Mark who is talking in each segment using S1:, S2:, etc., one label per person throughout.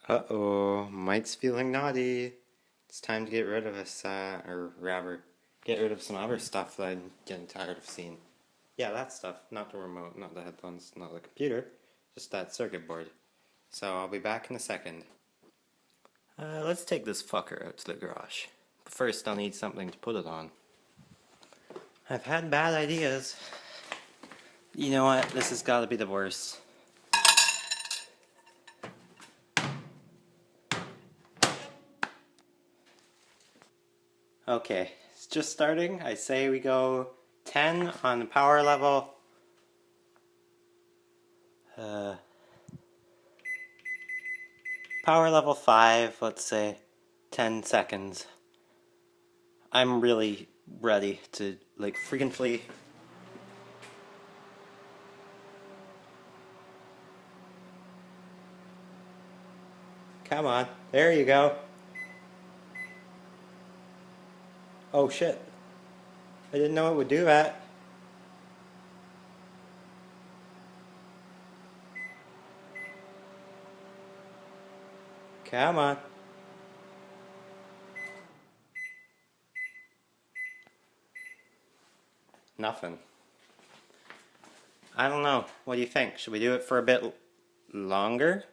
S1: Uh-oh, Mike's feeling naughty. It's time to get rid of us, or rather, get rid of some other stuff that I'm getting tired of seeing. Yeah, that stuff, not the remote, not the headphones, not the computer, just that circuit board. So I'll be back in a second. Let's take this fucker out to the garage. But first I'll need something to put it on. I've had bad ideas. You know what, this has gotta be the worst. Okay, it's just starting. I say we go 10 on the power level. Power level 5, let's say 10 seconds. I'm really ready to, like, freaking flee. Come on, there you go. Oh shit. I didn't know it would do that. Come on. Nothing. I don't know. What do you think? Should we do it for a bit longer?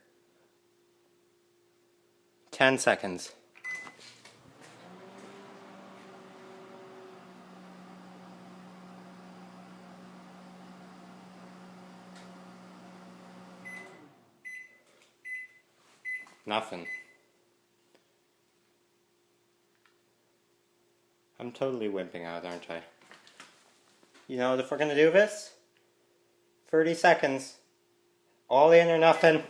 S1: 10 seconds. Nothing. I'm totally wimping out, aren't I? You know, if we're gonna do this, 30 seconds. All in or nothing.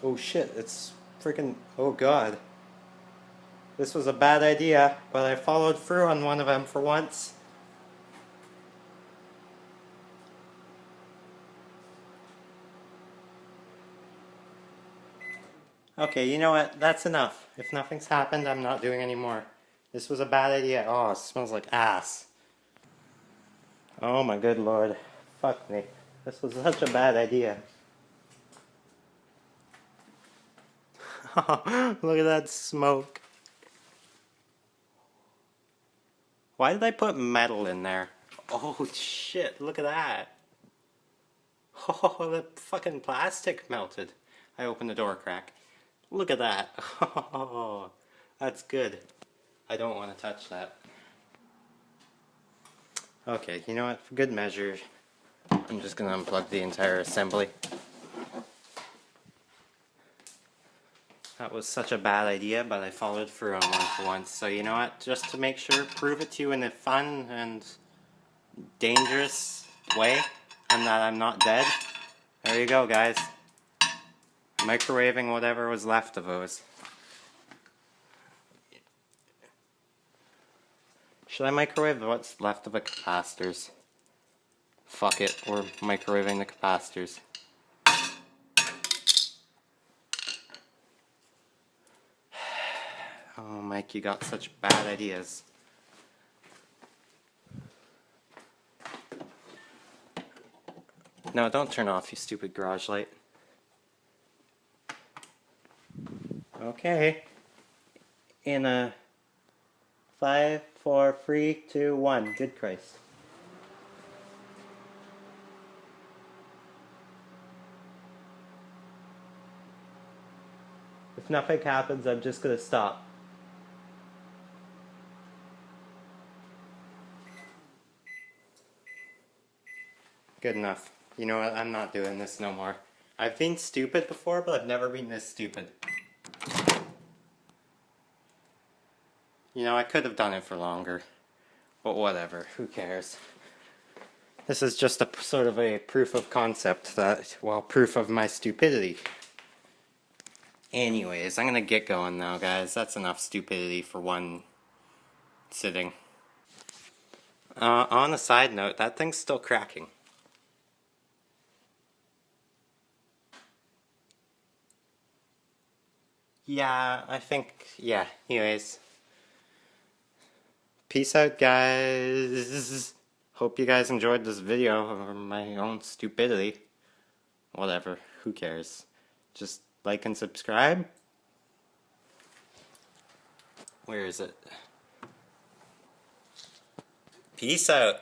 S1: Oh shit, it's freaking... Oh god. This was a bad idea, but I followed through on one of them for once. Okay, you know what? That's enough. If nothing's happened, I'm not doing any more. This was a bad idea. Oh, it smells like ass. Oh my good lord. Fuck me. This was such a bad idea. Look at that smoke. Why did I put metal in there? Oh shit, look at that. Oh, the fucking plastic melted. I opened the door crack. Look at that. Oh, that's good. I don't want to touch that. Okay, you know what? For good measure, I'm just going to unplug the entire assembly. That was such a bad idea, but I followed through on one for once. So you know what? Just to make sure, prove it to you in a fun and dangerous way, and that I'm not dead. There you go, guys. Microwaving whatever was left of those. Should I microwave what's left of the capacitors? Fuck it, we're microwaving the capacitors. Oh, Mike, you got such bad ideas. No, don't turn off, you stupid garage light. Okay. In a 5, 4, 3, 2, 1. Good Christ. If nothing happens, I'm just gonna stop. Good enough. You know what? I'm not doing this no more. I've been stupid before, but I've never been this stupid. You know, I could have done it for longer. But whatever. Who cares? This is just a sort of a proof of concept that, well, proof of my stupidity. Anyways, I'm gonna get going now, guys. That's enough stupidity for one sitting. On a side note, that thing's still cracking. Yeah, I think, yeah, anyways. Peace out, guys. Hope you guys enjoyed this video of my own stupidity. Whatever, who cares? Just like and subscribe. Where is it? Peace out.